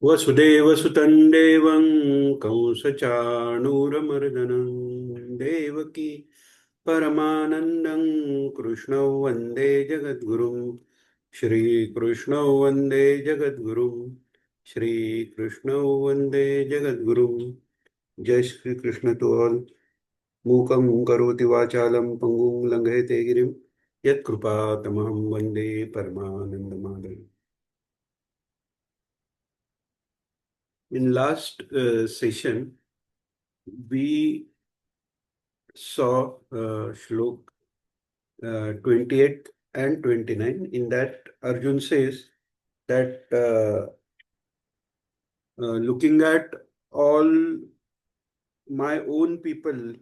वसुदेवसुतं देवं कंसचाणूरमर्दनं देवकी परमानन्दं कृष्णौ वन्दे जगद्गुरुं श्रीकृष्णौ वन्दे जगद्गुरुं श्रीकृष्णौ वन्दे जगद्गुरुं जय श्री कृष्ण टू ऑल मूकं करोति वाचालं पंगुं लंघयते गिरिं यत्कृपातमहं वन्दे परमानन्दमाधवम्. In last session, we saw Shlok 28 and 29. In that, Arjun says that looking at all my own people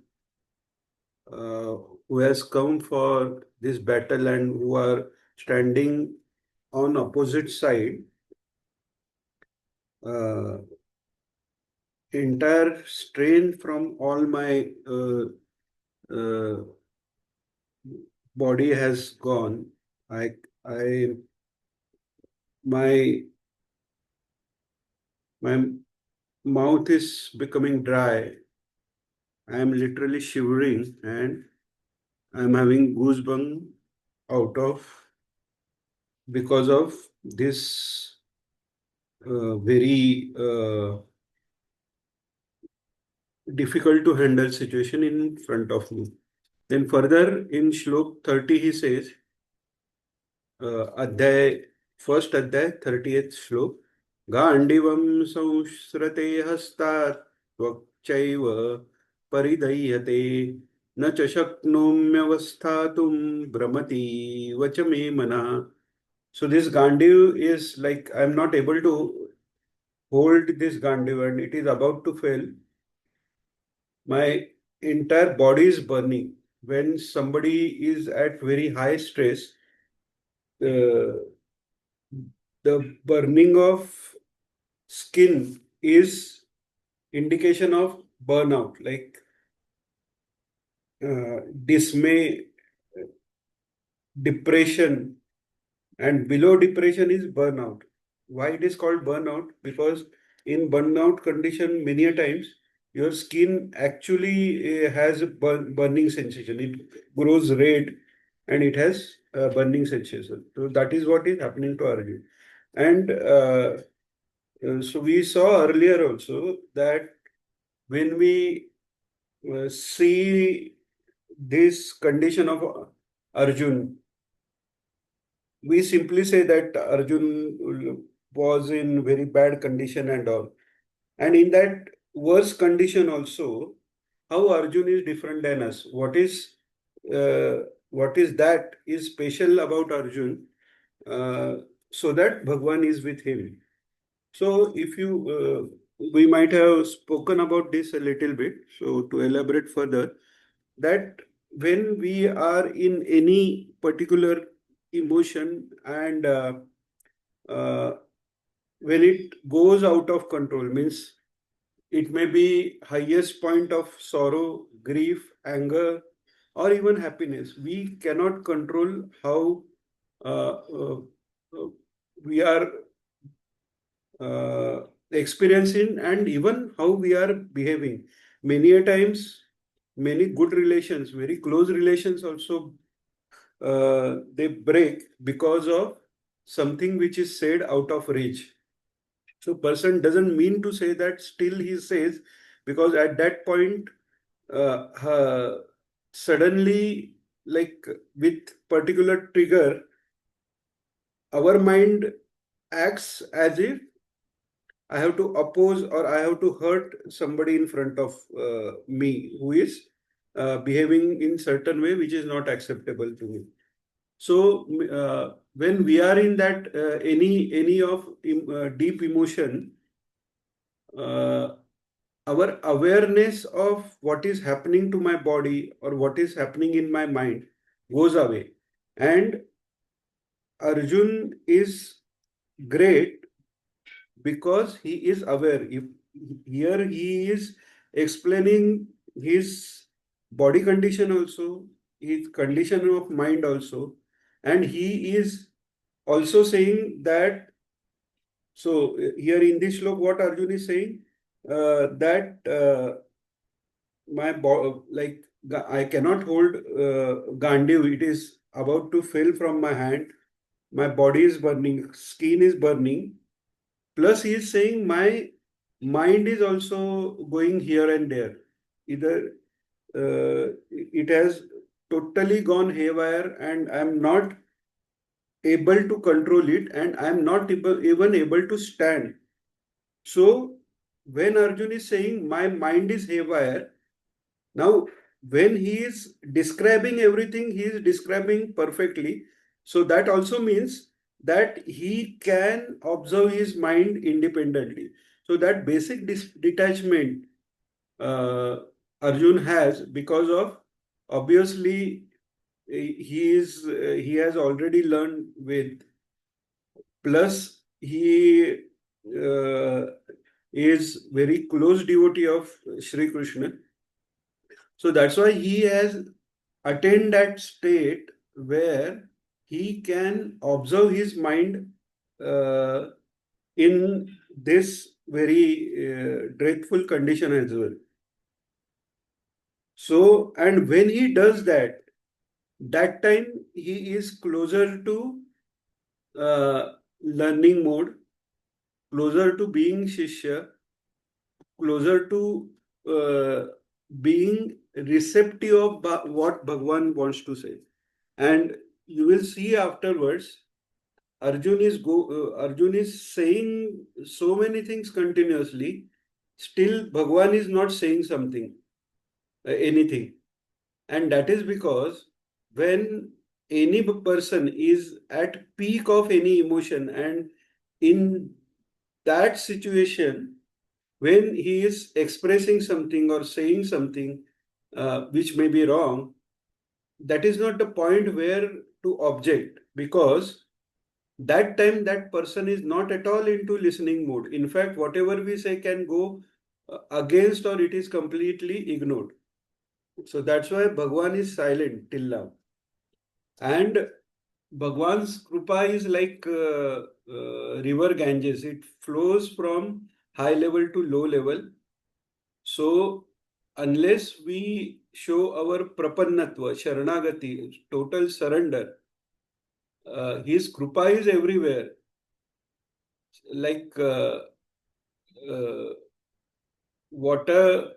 uh, who has come for this battle and who are standing on opposite side, uh, entire strain from all my uh, body has gone. I, I, my, my mouth is becoming dry. I am literally shivering and I am having goosebumps out of because of this very difficult to handle situation in front of me. Then further in Shlok 30 he says, अध्याय first अध्याय 38th श्लोक गांडीवं संस्रते हस्तात् त्वक्चैव परिदह्यते न च शक्नोम्यवस्थातुं भ्रमति वच मे मनः. So this Gandiv is like I'm not able to hold this Gandiv and it is about to fail. My entire body is burning. When somebody is at very high stress, the burning of skin is indication of burnout, like dismay, depression, and below depression is burnout. Why it is called burnout? Because in burnout condition, many a times your skin actually has a burning sensation. It grows red and it has a burning sensation. So that is what is happening to Arjun. And so we saw earlier also that when we see this condition of Arjun, we simply say that Arjun was in very bad condition and all. And in that worse condition also, how Arjun is different than us. Uh, what is that is special about Arjun, uh, so that Bhagwan is with him. So, if we might have spoken about this a little bit. So, to elaborate further, that when we are in any particular emotion and uh, when it goes out of control, means it may be highest point of sorrow, grief, anger, or even happiness. We cannot control how uh, uh, uh, we are experiencing and even how we are behaving. Many a times, many good relations, very close relations also, they break because of something which is said out of rage. So person doesn't mean to say that, still he says, because at that point, suddenly, like with particular trigger, our mind acts as if I have to oppose or I have to hurt somebody in front of me who is behaving in certain way which is not acceptable to me. So when we are in that any of deep emotion, uh, our awareness of what is happening to my body or what is happening in my mind goes away, and Arjun is great because he is aware. If here he is explaining his body condition also, his condition of mind also, and he is also saying that So here in this slok, what Arjun is saying, that I cannot hold Gandiv. It is about to fail from my hand. My body is burning, skin is burning. Plus, he is saying my mind is also going here and there. Either it has totally gone haywire, and I'm not able to control it, and I'm not even able to stand. So, when Arjun is saying my mind is haywire, now when he is describing everything, he is describing perfectly. So, that also means that he can observe his mind independently. So, that basic detachment uh, Arjun has, because of obviously he has already learned with, plus he uh, is very close devotee of Sri Krishna. So that's why he has attained that state where he can observe his mind uh, in this very dreadful condition as well. So, and when he does that, that time he is closer to learning mode, closer to being Shishya, closer to uh, being receptive of what Bhagwan wants to say. And you will see afterwards, Arjun is saying so many things continuously. Still, Bhagwan is not saying something, anything. And that is because when any person is at peak of any emotion, and in that situation, when he is expressing something or saying something which may be wrong, that is not the point where to object, because that time that person is not at all into listening mode. In fact, whatever we say can go against, or it is completely ignored. So that's why Bhagwan is silent till now. And Bhagwan's Krupa is like river Ganges. It flows from high level to low level. So unless we show our prapannatva, sharanagati, total surrender, his Krupa is everywhere. Like uh, water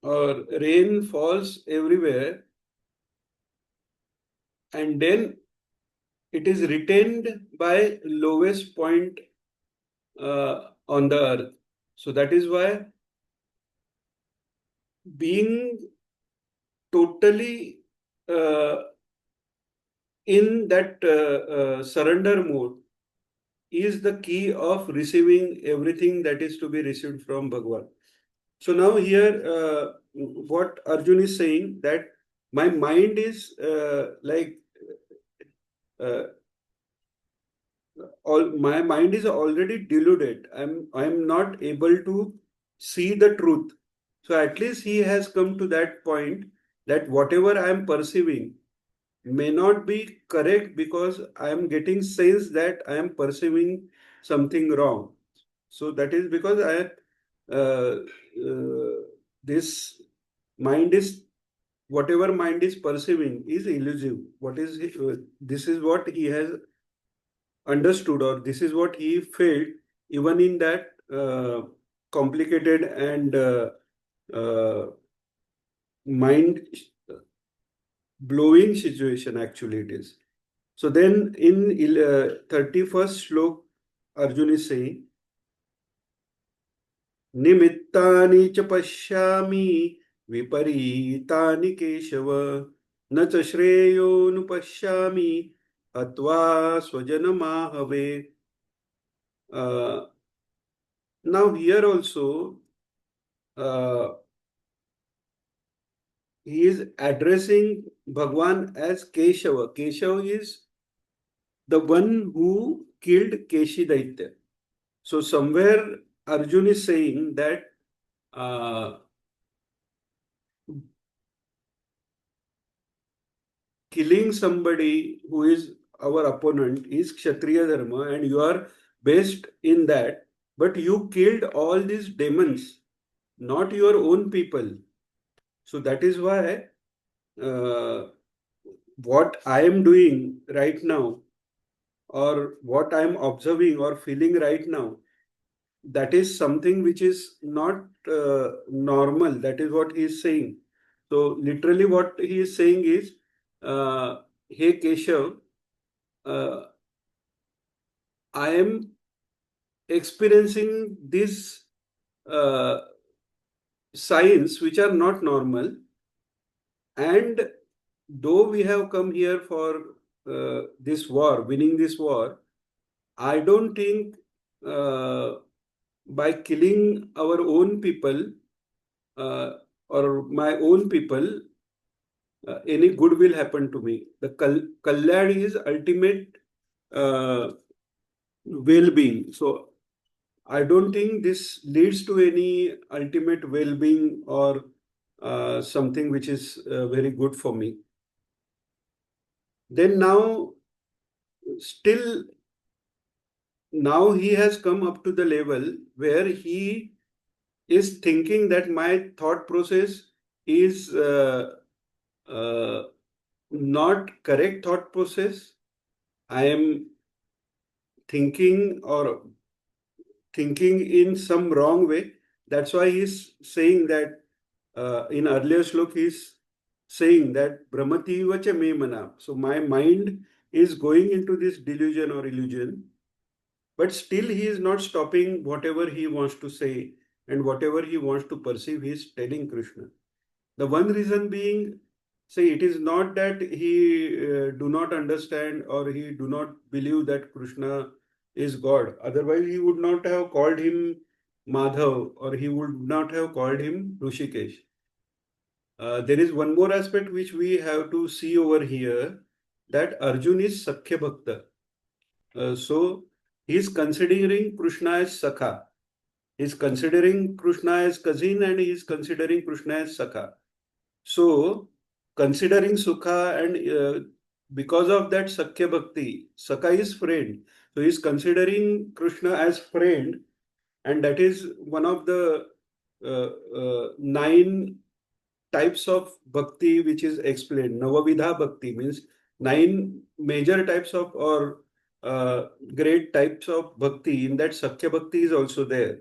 or rain falls everywhere, and then it is retained by lowest point on the earth. So that is why being totally uh, in that surrender mode is the key of receiving everything that is to be received from Bhagwan. So now here, what Arjun is saying, that my mind is uh, all my mind is already deluded. I'm not able to see the truth. So at least he has come to that point that whatever I am perceiving may not be correct, because I am getting sense that I am perceiving something wrong. So that is because uh, uh, this mind is, whatever mind is perceiving is illusive. This is what he has understood, or this is what he felt, even in that complicated and uh, mind blowing situation, actually it is. So then in 31st slok, Arjun is saying, Nimittani cha pashyami viparitani Keshava na cha shreyo nupashyami atva swajanamahave. Uh, Now here also uh, he is addressing Bhagwan as Keshava. Keshava is the one who killed Keshi Daitya. So somewhere Arjun is saying that uh, killing somebody who is our opponent is Kshatriya Dharma, and you are based in that, but you killed all these demons, not your own people. So that is why uh, what I am doing right now, or what I am observing or feeling right now, that is something which is not normal. That is what he is saying. So literally, what he is saying is, "Hey Keshav, uh, I am experiencing these uh, signs which are not normal, and though we have come here for this war, winning this war, I don't think uh, by killing our own people uh, or my own people, any good will happen to me. The Kalyan is ultimate uh, well-being. So I don't think this leads to any ultimate well-being or something which is very good for me. Then now, still, now he has come up to the level where he is thinking that my thought process is uh, not correct thought process. I am thinking in some wrong way. That's why he's saying that in earlier slok he's saying that Brahmati vacha me mana. So my mind is going into this delusion or illusion, but still he is not stopping whatever he wants to say and whatever he wants to perceive. He is telling Krishna. The one reason being, say, it is not that he do not understand or he do not believe that Krishna is God. Otherwise, he would not have called him Madhav, or he would not have called him Rishikesh. There is one more aspect which we have to see over here, that Arjun is Sakhya Bhakta. So he is considering Krishna as Sakha. He is considering Krishna as cousin, and he is considering Krishna as Sakha. So, considering Sukha, and because of that Sakhya Bhakti, Sakha is friend. So, he is considering Krishna as friend, and that is one of the nine types of bhakti which is explained. Navavidha Bhakti means nine major types of, or great types of bhakti. In that, Sakhya Bhakti is also there.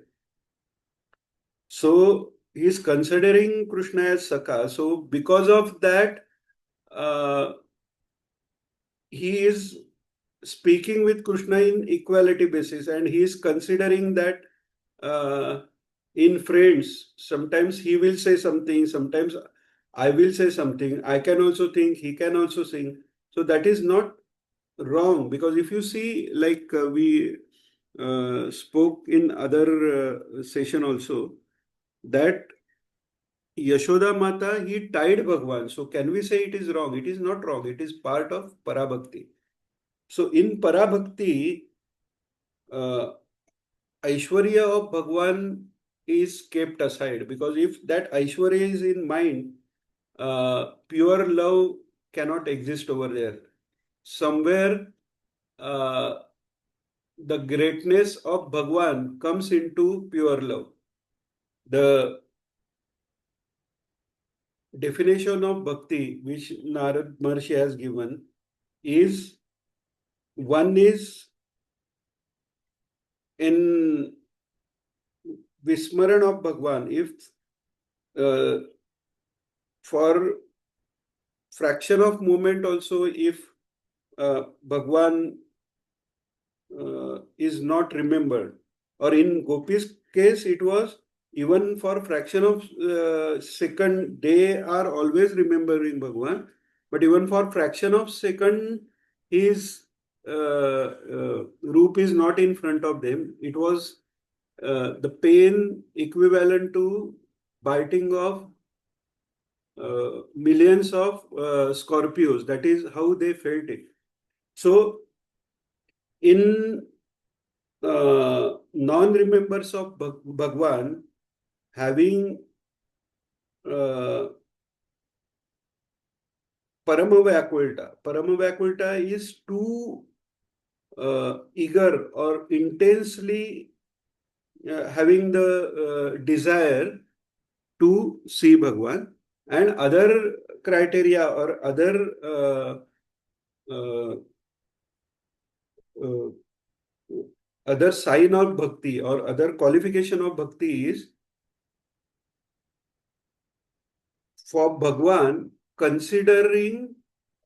So, he is considering Krishna as Sakha. So, because of that, uh, he is speaking with Krishna in equality basis, and he is considering that uh, in friends, sometimes he will say something, sometimes I will say something. I can also think, he can also sing. So that is not wrong, because if you see, like we spoke in other session also, that Yashoda Mata, he tied Bhagwan. So can we say it is wrong? It is not wrong. It is part of Parabhakti. So in Parabhakti, uh, Aishwarya of Bhagwan is kept aside, because if that Aishwarya is in mind, pure love cannot exist over there. Somewhere uh, the greatness of Bhagwan comes into pure love. The definition of bhakti which Narad Maharshi has given is, one is in Vismaran of Bhagwan. If uh, for fraction of moment also, if Bhagwan is not remembered, or in Gopi's case, it was even for fraction of second, they are always remembering Bhagwan, but even for fraction of second, his roop is not in front of them. It was the pain equivalent to biting of millions of scorpions. That is how they felt it. So, in non-remembers of Bhagwan, having uh, Parama Vyakulta. Parama Vyakulta is too eager or intensely having the desire to see Bhagwan, and other criteria or uh, uh, other sign of bhakti or other qualification of bhakti is for Bhagwan considering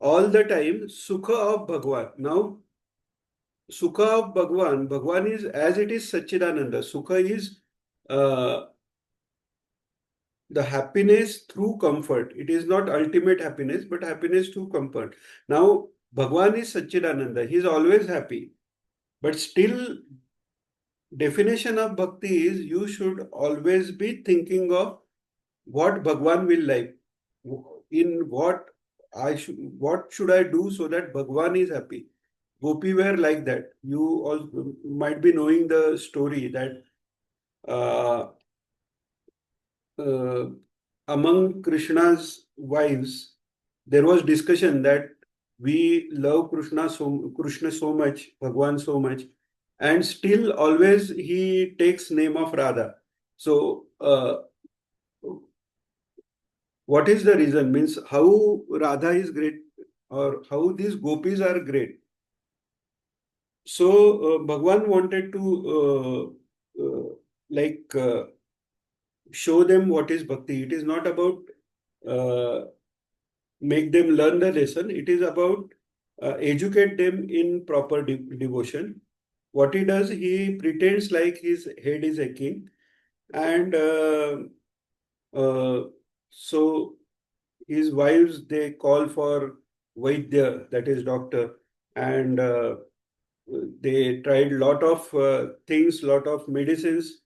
all the time Sukha of Bhagwan. Now, Sukha of Bhagwan, Bhagwan is as it is Satchidananda. Sukha is uh, the happiness through comfort. It is not ultimate happiness, but happiness through comfort. Now, Bhagwan is Satchidananda. He is always happy. But still, definition of bhakti is you should always be thinking of what Bhagwan will like. In what should I do so that Bhagwan is happy? Gopi were like that. You all might be knowing the story that uh, uh, among Krishna's wives, there was discussion that we love Krishna so much, Bhagwan so much, and still always he takes name of Radha. So, what is the reason? Means how Radha is great or how these gopis are great. So, Bhagwan wanted to like show them what is bhakti. It is not about uh, make them learn the lesson. It is about educate them in proper devotion. What he does, he pretends like his head is aching, and uh, so his wives they call for Vaidya, that is doctor, and they tried lot of things, lot of medicines,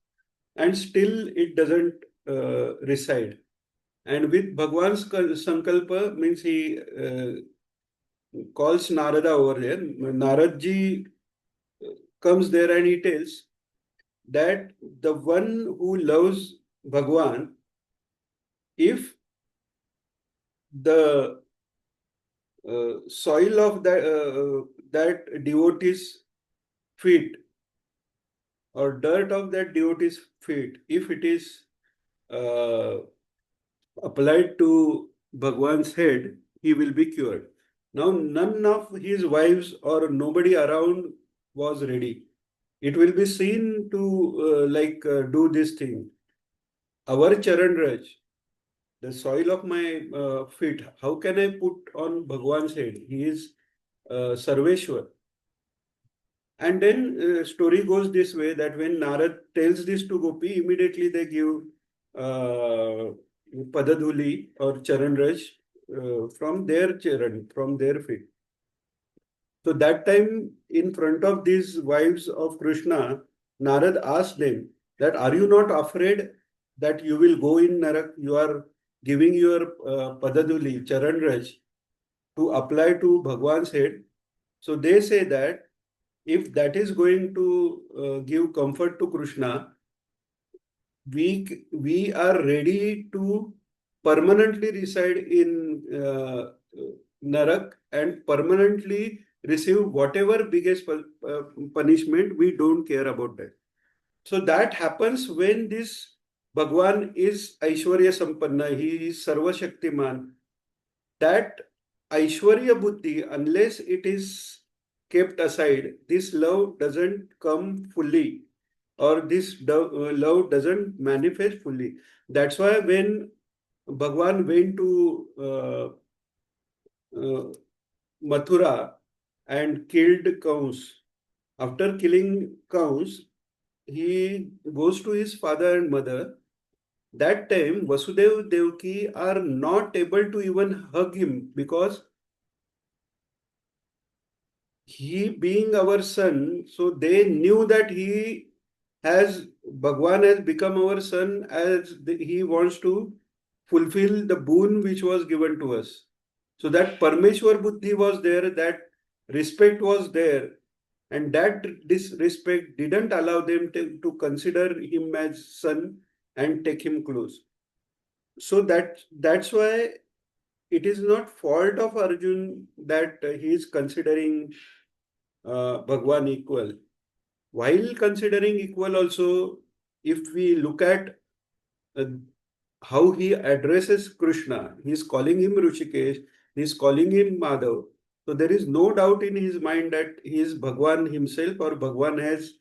and still it doesn't reside. And with Bhagwan's sankalpa means he calls Narada over there. Naradji comes there and he tells that the one who loves Bhagwan, if the soil of that devotee's feet or dirt of that devotee's feet, if it is uh, applied to Bhagwan's head, he will be cured. Now, none of his wives or nobody around was ready. It will be seen to do this thing. Our Charan Raj, the soil of my feet, how can I put on Bhagwan's head? He is Sarveshwar. And then story goes this way that when Narad tells this to Gopi, immediately they give uh, Padadhuli or Charan Raj from their Charan, from their feet. So that time, in front of these wives of Krishna, Narad asked them that, are you not afraid that you will go in Narak? You are giving your Padaduli, Charan Raj, to apply to Bhagwan's head. So they say that if that is going to give comfort to Krishna, we are ready to permanently reside in Narak and permanently receive whatever biggest punishment. We don't care about that. So that happens when this Bhagwan is Aishwarya Sampanna, he is Sarva Shaktiman. That Aishwarya Buddhi, unless it is kept aside, this love doesn't come fully or this love doesn't manifest fully. That's why when Bhagwan went to uh, Mathura and killed cows, after killing cows, he goes to his father and mother. That time, Vasudev Devaki are not able to even hug him because he being our son, so they knew that he has Bhagwan has become our son as he wants to fulfill the boon which was given to us. So that Parmeshwar Buddhi was there, that respect was there, and that disrespect didn't allow them to consider him as son and take him close. So that's why it is not fault of Arjun that he is considering Bhagwan equal. While considering equal also, if we look at uh, how he addresses Krishna, he's calling him Rishikesh, he's calling him Madhav. So there is no doubt in his mind that he is Bhagwan himself, or Bhagwan has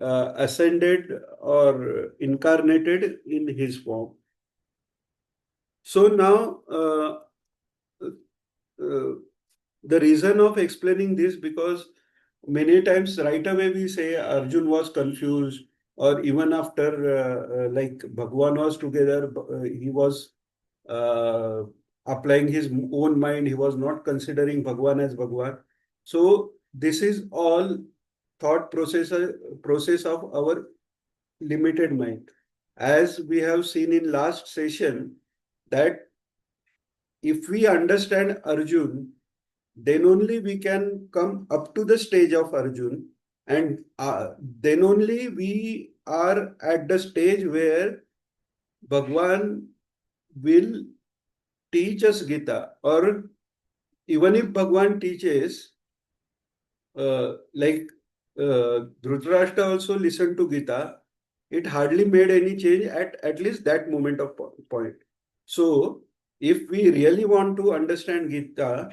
ascended or incarnated in his form. So now, uh, the reason of explaining this, because many times right away we say Arjun was confused, or even after like Bhagwan was together, he was uh, applying his own mind. He was not considering Bhagwan as Bhagwan. So this is all process of our limited mind. As we have seen in last session, that if we understand Arjun, then only we can come up to the stage of Arjun, and then only we are at the stage where Bhagwan will teach us Gita, or even if Bhagwan teaches, like Dhritarashtra also listened to Gita, it hardly made any change at least that moment of point. So, if we really want to understand Gita,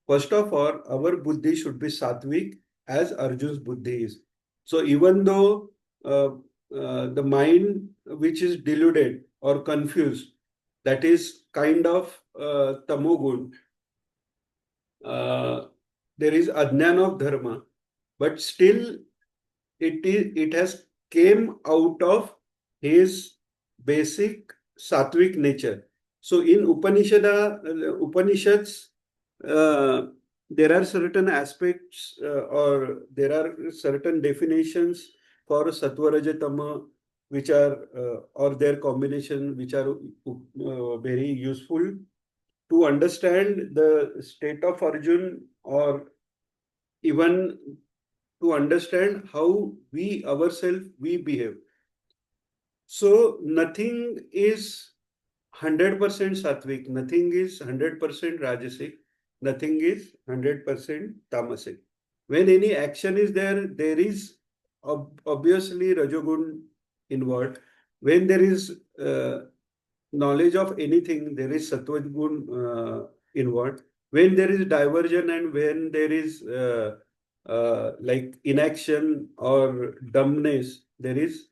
first of all, our buddhi should be sattvic as Arjun's buddhi is. So, even though the mind which is deluded or confused, that is kind of tamogun, uh, there is ajnana of dharma, but still it has came out of his basic sattvic nature. So in Upanishads, uh, there are certain aspects or there are certain definitions for sattva raja tama, which are or their combination, which are very useful to understand the state of Arjun, or even to understand how we ourselves we behave. So nothing is 100% sattvic, nothing is 100% rajasic, nothing is 100% tamasic. When any action is there, there is obviously rajogun involved. When there is knowledge of anything, there is sattvagun involved. When there is diversion and when there is like inaction or dumbness, there is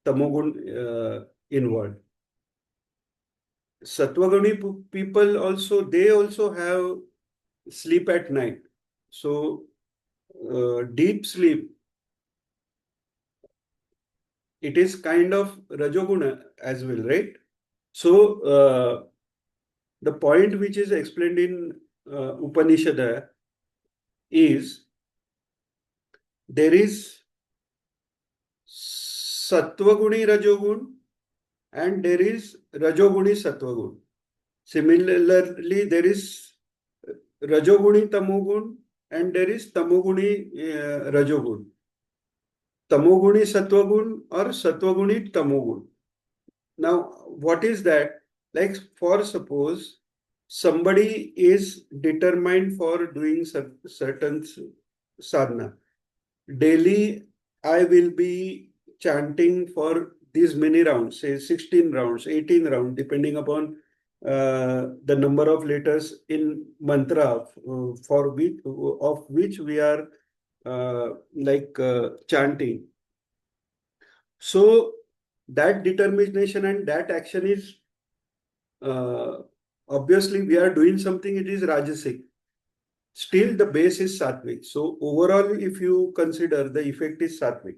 tamogun involved. Sattvaguni people also, they also have sleep at night. So deep sleep, it is kind of rajoguna as well, right? So the point which is explained in Upanishad is there is Sattva-guni Rajogun and there is Rajoguni Sattva-gun. Similarly, there is Rajoguni Tamogun and there is Tamoguni Rajogun. Tamoguni Sattva-gun or Sattva-guni Tamogun. Now, what is that? Like, for suppose somebody is determined for doing certain sadhana. Daily, I will be chanting for these many rounds, say 16 rounds, 18 rounds, depending upon the number of letters in mantra for which of which we are chanting. So that determination and that action is uh, obviously we are doing something, it is rajasic. Still, the base is sattvic. So overall, if you consider, the effect is sattvic.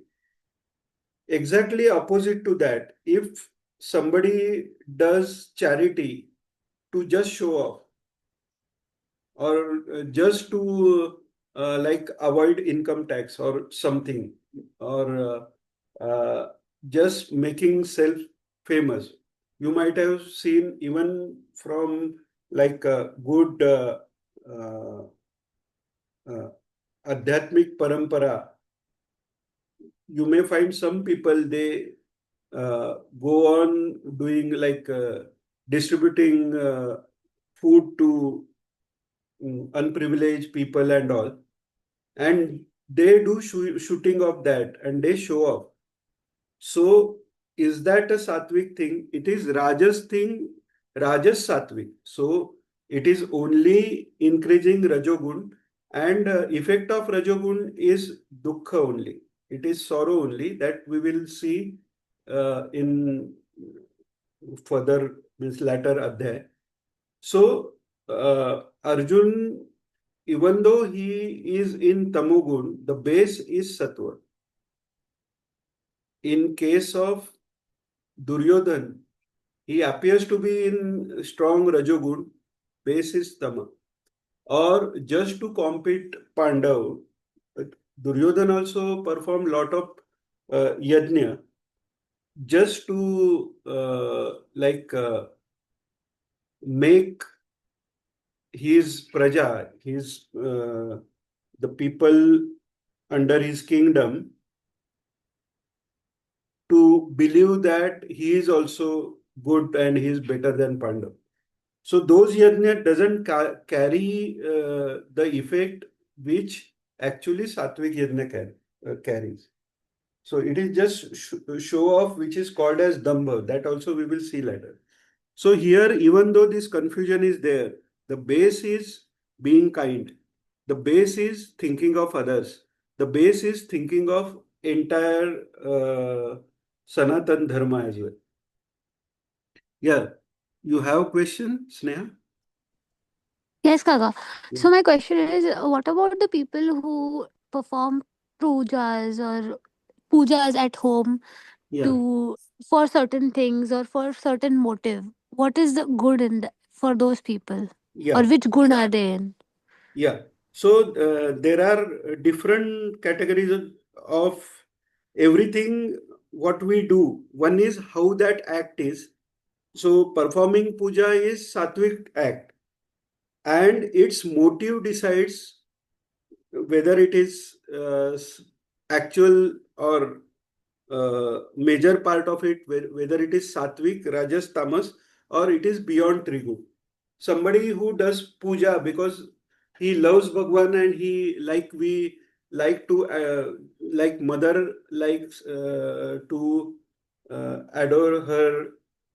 Exactly opposite to that, if somebody does charity to just show off, or just to like avoid income tax or something, or just making self famous, you might have seen even from like a good uh, uh, adhyatmic parampara, you may find some people, they go on doing like distributing food to unprivileged people and all. and they do shooting of that and they show off. So is that a sattvic thing? It is rajas thing, rajas sattvic. So it is only increasing rajogun, and effect of rajogun is dukkha only. It is sorrow only, that we will see in further, means latter adhyay. So Arjun, even though he is in tamogun, the base is sattva. In case of Duryodhan, he appears to be in strong Rajogun, base is Tama. Or just to compete Pandav, Duryodhan also performed lot of yajna just to make his praja, his the people under his kingdom to believe that he is also good and he is better than Pandav. So those yajna doesn't carry the effect which actually Sattvic yajna carries. So it is just show off, which is called as damba. That also we will see later. So here, even though this confusion is there, the base is being kind. The base is thinking of others. The base is thinking of entire Sanatan Dharma as well. Yeah, you have a question, Sneha? Yes, Kaka. Yeah. So my question is, what about the people who perform pujas or pujas at home Yeah. to for certain things or for certain motive? What is the good in for those people, or Yeah. which good are they in? Yeah. So there are different categories of everything what we do. One is how that act is. So performing puja is sattvic act, and its motive decides whether it is actual or major part of it, whether it is sattvic, rajas, tamas, or it is beyond trigu. Somebody who does puja because he loves Bhagwan and he like we like to like mother likes to adore her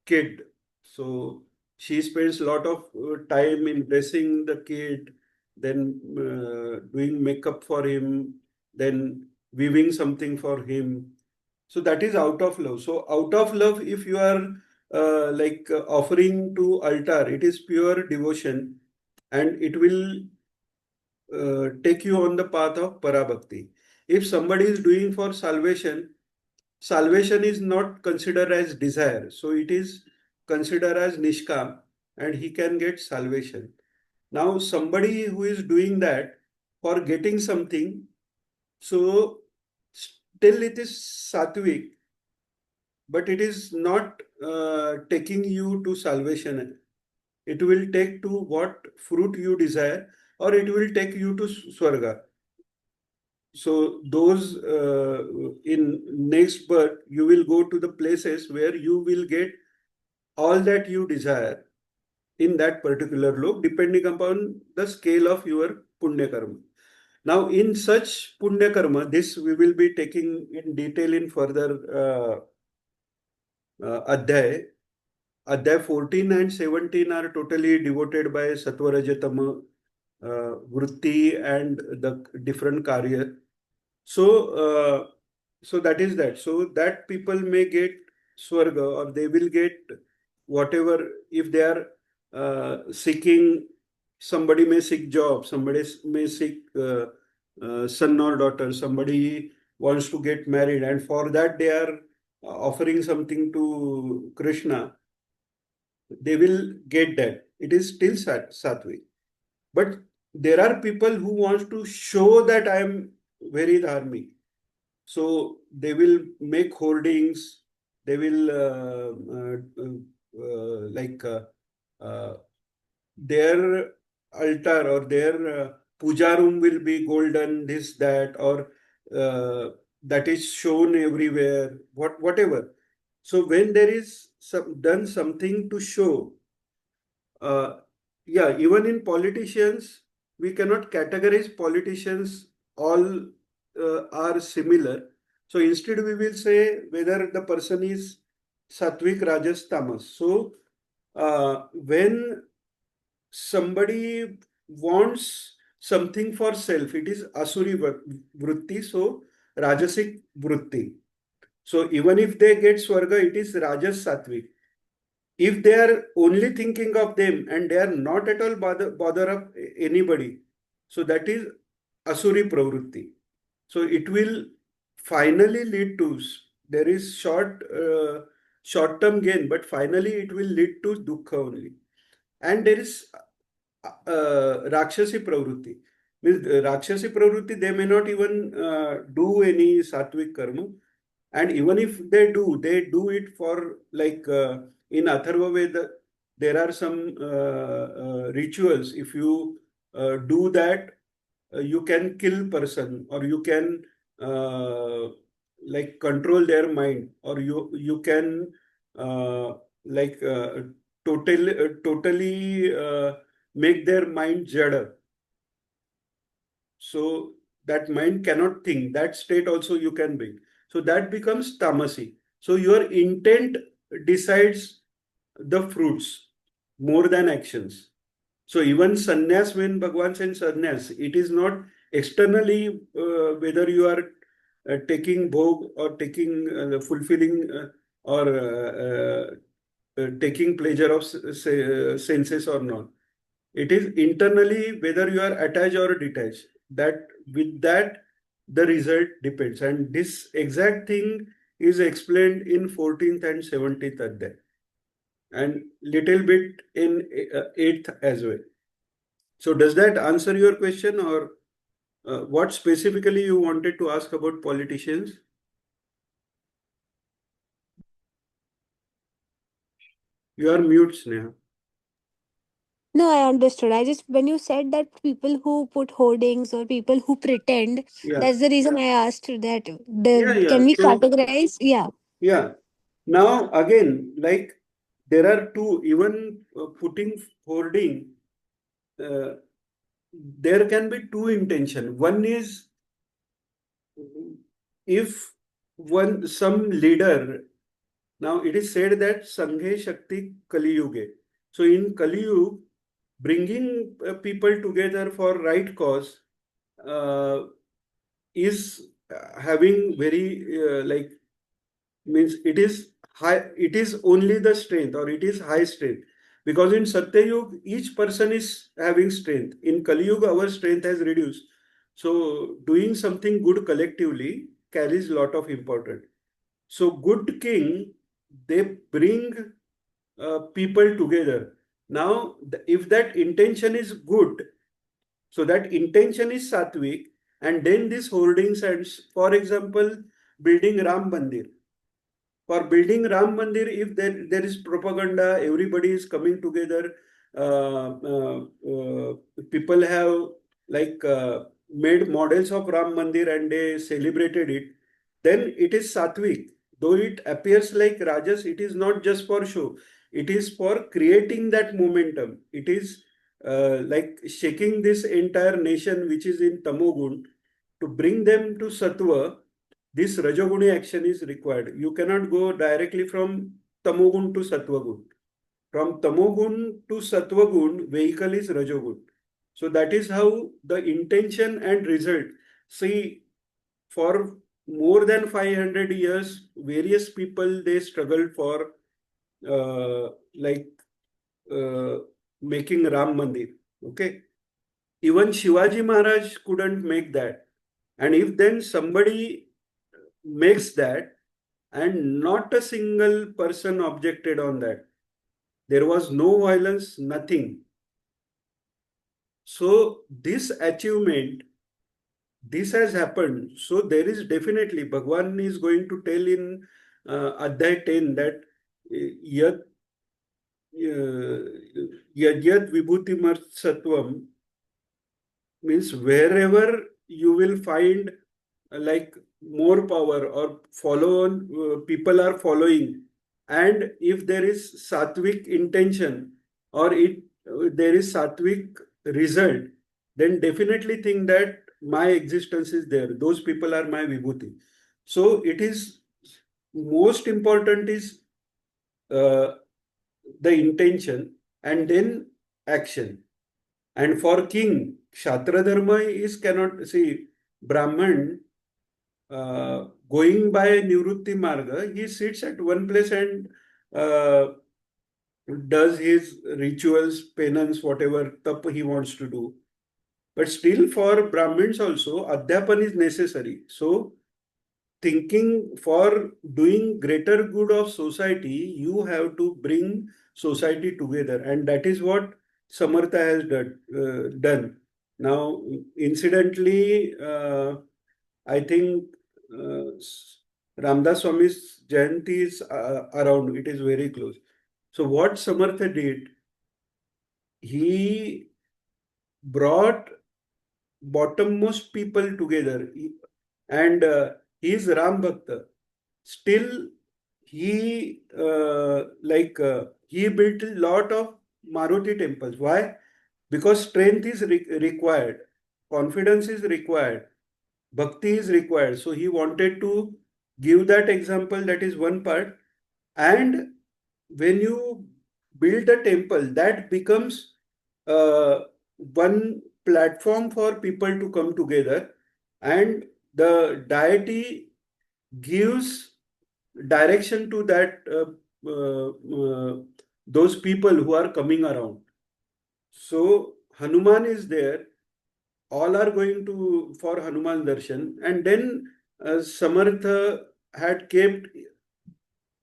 kid. So she spends a lot of time in dressing the kid, then doing makeup for him, then weaving something for him. So that is out of love. So out of love, if you are offering to altar, it is pure devotion, and it will take you on the path of parabhakti. If somebody is doing for salvation, salvation is not considered as desire. So it is considered as nishkam, and he can get salvation. Now, somebody who is doing that for getting something, so still it is sattvic, but it is not taking you to salvation. It will take to what fruit you desire, or it will take you to Swarga. So those in next birth, you will go to the places where you will get all that you desire in that particular lok, depending upon the scale of your punya karma. Now, in such punya karma, this we will be taking in detail in further adhyay. Adhyay 14 and 17 are totally devoted by Sattva Rajatama Vritti and the different karya. So, so that is that. So that people may get swarga, or they will get whatever. If they are seeking, somebody may seek job, somebody may seek son or daughter, somebody wants to get married, and for that they are offering something to Krishna, they will get that. It is still sattvic. But there are people who want to show that I am very dharmic. So they will make hoardings. They will uh, their altar or their puja room will be golden, this, that, or that is shown everywhere, whatever. So when there is done something to show, uh, yeah, even in politicians, we cannot categorize politicians all are similar. So instead we will say whether the person is sattvic, rajas, tamas. So when somebody wants something for self, it is asuri vritti, so rajasic vritti. So even if they get swarga, it is rajas sattvic. If they are only thinking of them and they are not at all bother of anybody, so that is asuri pravrutti. So it will finally lead to, there is short term gain, but finally it will lead to dukkha only. And there is Rakshasi Pravrutti. Means Rakshasi Pravrutti, they may not even do any sattvic karma. And even if they do it for like in Atharva Veda, there are some rituals. If you do that, you can kill person or you can uh, like control their mind or you can uh, like totally make their mind jada. So that mind cannot think. That state also you can bring. So that becomes tamasi. So your intent decides the fruits more than actions. So even sannyas, when Bhagwan says sannyas, it is not externally whether you are taking bhog or taking fulfilling or taking pleasure of senses or not. It is internally whether you are attached or detached. That with that the result depends, and this exact thing is explained in 14th and 17th adhyay, and little bit in 8th as well. So does that answer your question, or what specifically you wanted to ask about politicians? You are mute, Sneha. No, I understood. I just, when you said that people who put hoardings or people who pretend, Yeah, that's the reason I asked that. yeah, yeah. Can we So categorize? Yeah. yeah. Now again, like there are two. Even putting hoarding, uh, there can be two intention. One is if one some leader. Now it is said that Sanghe Shakti Kali Yuge. So in Kali Yuga, bringing people together for right cause uh, is having very like means it is high, it is only the strength or it is high strength, because in Satya Yuga each person is having strength. In Kali Yuga our strength has reduced, so doing something good collectively carries lot of importance. So good king, they bring people together. Now if that intention is good, so that intention is sattvic, and then this hoardings and, for example, building Ram Mandir. For building Ram Mandir, if there is propaganda, everybody is coming together, people have like made models of Ram Mandir and they celebrated it, then it is sattvic. Though it appears like Rajas, it is not just for show. It is for creating that momentum. It is like shaking this entire nation, which is in Tamogun, to bring them to Sattva. This Rajoguni action is required. You cannot go directly from Tamogun to Sattvagun. From Tamogun to Sattvagun, vehicle is Rajogun. So that is how the intention and result. See, for more than 500 years, various people they struggled for like uh, making Ram Mandir. Okay. Even Shivaji Maharaj couldn't make that. And if then somebody makes that, and not a single person objected on that, there was no violence, nothing. So this achievement, this has happened. So there is definitely, Bhagwan is going to tell in Adhyay 10 that yad yad vibhuti sattvam, means wherever you will find like more power or follow on, people are following, and if there is sattvic intention or it there is sattvic result, then definitely think that my existence is there. Those people are my vibhuti. So it is most important is uh, the intention and then action. And for king, Kshatra Dharma is cannot see Brahman going by Nivrutti Marga, he sits at one place and uh, does his rituals, penance, whatever tap he wants to do. But still, for Brahmins also, Adhyapan is necessary. So, thinking for doing greater good of society, you have to bring society together. And that is what Samartha has done. Now, incidentally, I think Ramdas Swami's Jayanti is around, it is very close. So, what Samartha did, he brought bottommost people together. And he is Ram Bhakta. Still, he built a lot of Maruti temples. Why? Because strength is required, confidence is required, bhakti is required. So he wanted to give that example. That is one part. And when you build a temple, that becomes uh, one platform for people to come together, and the deity gives direction to that those people who are coming around. So Hanuman is there. All are going to for Hanuman darshan, and then Samartha had kept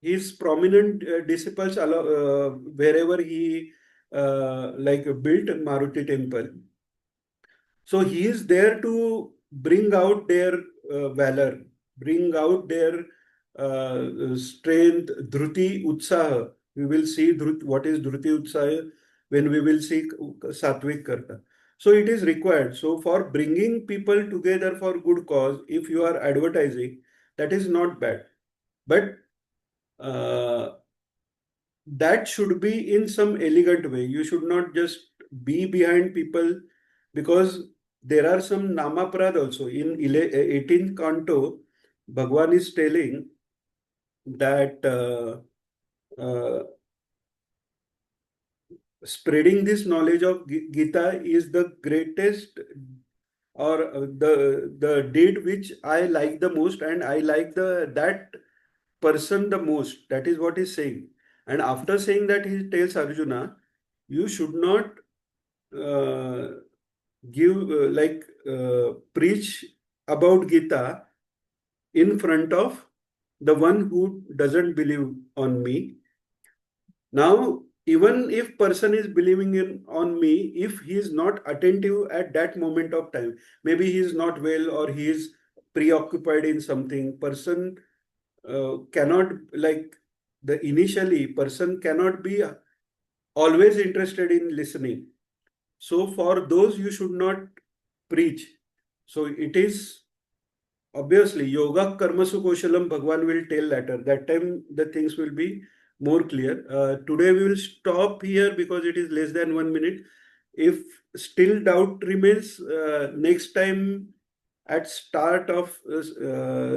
his prominent disciples wherever he built Maruti temple. So he is there to bring out their valor, bring out their strength, dhruti utsaha. We will see what is dhruti utsaha when we will see sattvic karta. So it is required. So for bringing people together for good cause, if you are advertising, that is not bad. But uh, that should be in some elegant way. You should not just be behind people, because there are some namaprad also. In 18th canto, Bhagwan is telling that spreading this knowledge of Gita is the greatest, or the deed which I like the most, and I like the that person the most. That is what he's saying. And after saying that, he tells Arjuna, you should not uh, preach about Gita in front of the one who doesn't believe on me. Now, even if person is believing in on me, if he is not attentive at that moment of time, maybe he is not well or he is preoccupied in something, person cannot like the initially person cannot be always interested in listening. So for those you should not preach. So it is obviously yoga karmasu koshalam Bhagwan will tell later. That time the things will be more clear. Today we will stop here because it is less than 1 minute. If still doubt remains, next time at start of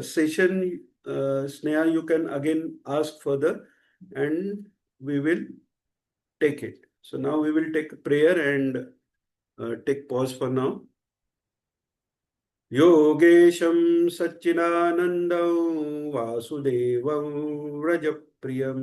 session, Sneha, you can again ask further and we will take it. So now we will take a prayer and take pause for now. योगेशं सच्चिदानन्दं वासुदेवं व्रजप्रियं